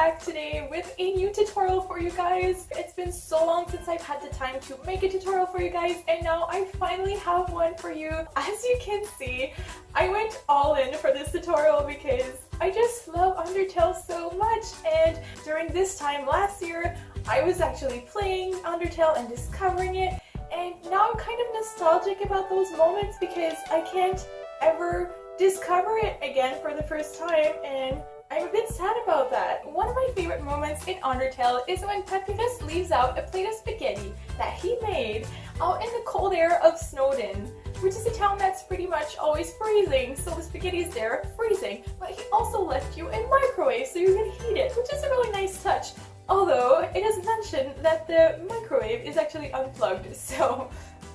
back today with a new tutorial for you guys. It's been so long since I've had the time to make a tutorial for you guys, and now I finally have one for you. As you can see, I went all in for this tutorial because I just love Undertale so much, and during this time last year, I was actually playing Undertale and discovering it, and now I'm kind of nostalgic about those moments because I can't ever discover it again for the first time, and I'm a bit sad about that. One of my favorite moments in Undertale is when Papyrus leaves out a plate of spaghetti that he made out in the cold air of Snowdin, which is a town that's pretty much always freezing, so the spaghetti is there freezing, but he also left you a microwave so you can heat it, which is a really nice touch. Although, it is mentioned that the microwave is actually unplugged, so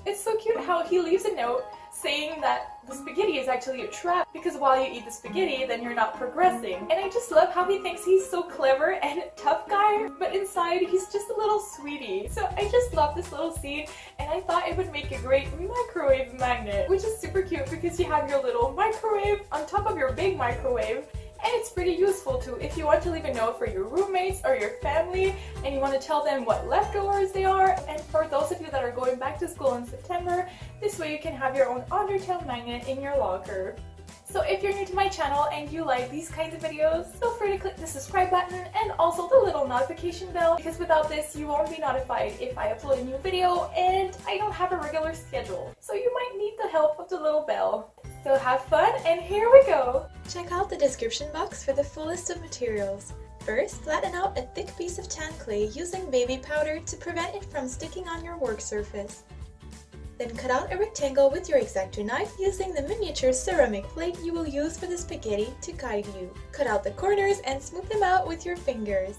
it's so cute how he leaves a note saying that the spaghetti is actually a trap because while you eat the spaghetti, then you're not progressing. And I just love how he thinks he's so clever and tough guy, but inside he's just a little sweetie. So I just love this little scene, and I thought it would make a great microwave magnet, which is super cute because you have your little microwave on top of your big microwave. And it's pretty useful too if you want to leave a note for your roommates or your family and you want to tell them what leftovers they are. And for those of you that are going back to school in September, this way you can have your own Undertale magnet in your locker. So if you're new to my channel and you like these kinds of videos, feel free to click the subscribe button and also the little notification bell, because without this you won't be notified if I upload a new video, and I don't have a regular schedule. So you might need the help of the little bell. So have fun, and here we go! Check out the description box for the full list of materials. First, flatten out a thick piece of tan clay using baby powder to prevent it from sticking on your work surface. Then cut out a rectangle with your X-Acto knife using the miniature ceramic plate you will use for the spaghetti to guide you. Cut out the corners and smooth them out with your fingers.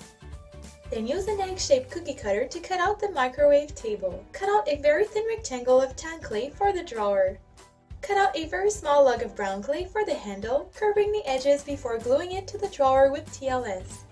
Then use an egg-shaped cookie cutter to cut out the microwave table. Cut out a very thin rectangle of tan clay for the drawer. Cut out a very small log of brown clay for the handle, curving the edges before gluing it to the drawer with TLS.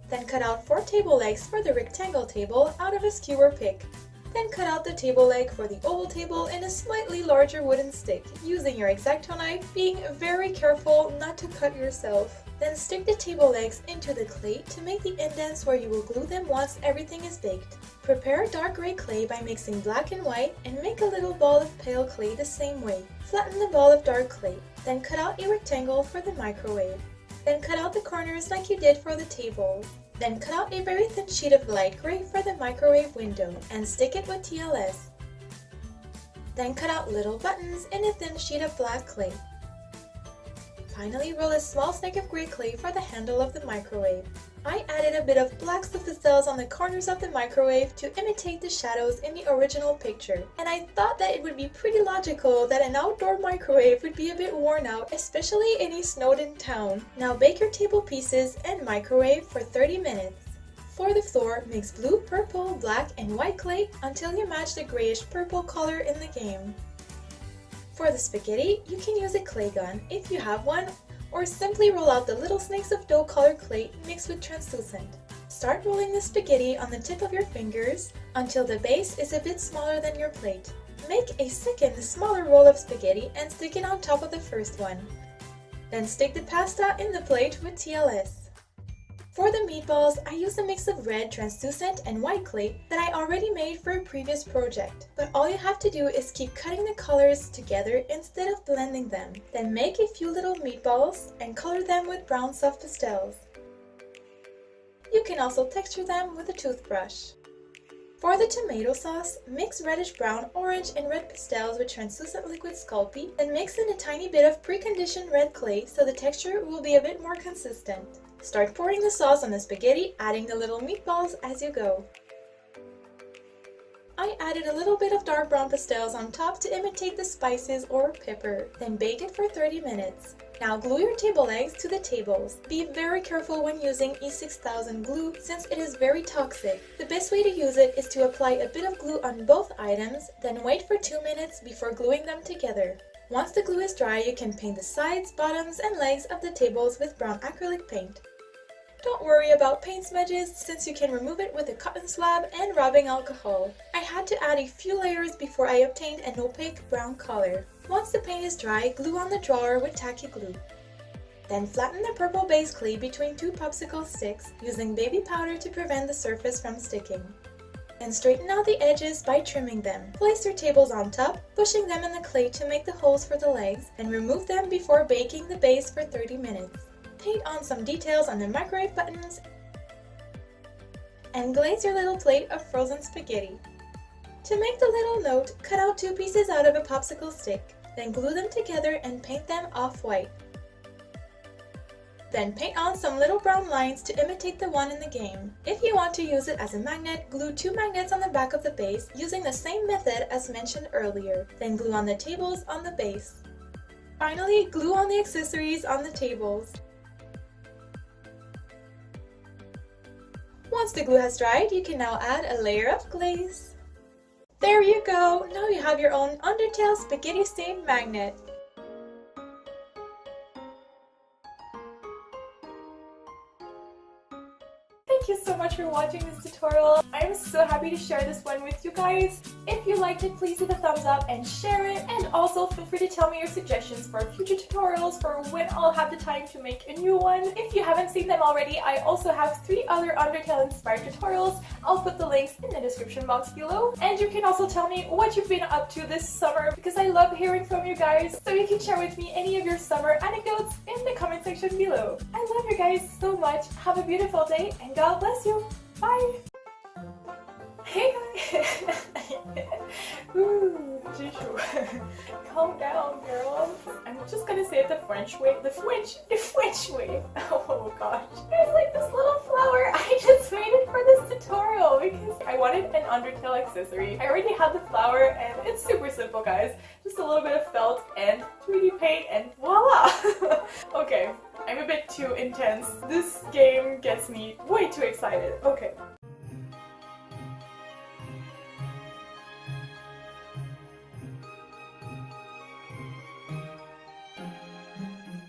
Then cut out 4 table legs for the rectangle table out of a skewer pick. Then cut out the table leg for the oval table in a slightly larger wooden stick, using your X-Acto knife, being very careful not to cut yourself. Then stick the table legs into the clay to make the indents where you will glue them once everything is baked. Prepare dark gray clay by mixing black and white and make a little ball of pale clay the same way. Flatten the ball of dark clay. Then cut out a rectangle for the microwave. Then cut out the corners like you did for the table. Then cut out a very thin sheet of light gray for the microwave window and stick it with TLS. Then cut out little buttons in a thin sheet of black clay. Finally, roll a small snake of gray clay for the handle of the microwave. I added a bit of black stuff pastels on the corners of the microwave to imitate the shadows in the original picture, and I thought that it would be pretty logical that an outdoor microwave would be a bit worn out, especially in a Snowdin town. Now bake your table pieces and microwave for 30 minutes. For the floor, mix blue, purple, black, and white clay until you match the grayish purple color in the game. For the spaghetti, you can use a clay gun if you have one, or simply roll out the little snakes of dough colored clay mixed with translucent. Start rolling the spaghetti on the tip of your fingers until the base is a bit smaller than your plate. Make a second smaller roll of spaghetti and stick it on top of the first one. Then stick the pasta in the plate with TLS. For the meatballs, I used a mix of red, translucent, and white clay that I already made for a previous project. But all you have to do is keep cutting the colors together instead of blending them. Then make a few little meatballs and color them with brown soft pastels. You can also texture them with a toothbrush. For the tomato sauce, mix reddish brown, orange, and red pastels with translucent liquid Sculpey, and mix in a tiny bit of pre-conditioned red clay so the texture will be a bit more consistent. Start pouring the sauce on the spaghetti, adding the little meatballs as you go. I added a little bit of dark brown pastels on top to imitate the spices or pepper, then bake it for 30 minutes. Now glue your table legs to the tables. Be very careful when using E6000 glue since it is very toxic. The best way to use it is to apply a bit of glue on both items, then wait for 2 minutes before gluing them together. Once the glue is dry, you can paint the sides, bottoms, and legs of the tables with brown acrylic paint. Don't worry about paint smudges since you can remove it with a cotton swab and rubbing alcohol. I had to add a few layers before I obtained an opaque brown color. Once the paint is dry, glue on the drawer with tacky glue. Then flatten the purple base clay between two popsicle sticks using baby powder to prevent the surface from sticking. And straighten out the edges by trimming them. Place your tables on top, pushing them in the clay to make the holes for the legs, and remove them before baking the base for 30 minutes. Paint on some details on the microwave buttons, and glaze your little plate of frozen spaghetti. To make the little note, cut out 2 pieces out of a popsicle stick, then glue them together and paint them off-white. Then paint on some little brown lines to imitate the one in the game. If you want to use it as a magnet, glue 2 magnets on the back of the base using the same method as mentioned earlier. Then glue on the tables on the base. Finally, glue on the accessories on the tables. Once the glue has dried, you can now add a layer of glaze. There you go! Now you have your own Undertale spaghetti stained magnet. Thank you so much for watching this tutorial. I'm so happy to share this one with you guys. If you liked it, please hit the thumbs up and share it. And also feel free to tell me your suggestions for future tutorials for when I'll have the time to make a new one. If you haven't seen them already, I also have 3 other Undertale inspired tutorials. I'll put the links in the description box below. And you can also tell me what you've been up to this summer because I love hearing from you guys. So you can share with me any of your summer anecdotes in the comment section below. I love you guys so much. Have a beautiful day and God bless you. Bye. Hey guys. Ooh, tissue. Calm down, girl. I'm just gonna say it the French way. The French way. Oh gosh. There's like this little flower. I just made it for this tutorial because I wanted an Undertale accessory. I already had the flower and it's super simple, guys. Just a little bit of felt and 3D paint and voila! Okay, I'm a bit too intense. This game gets me way too excited. Okay.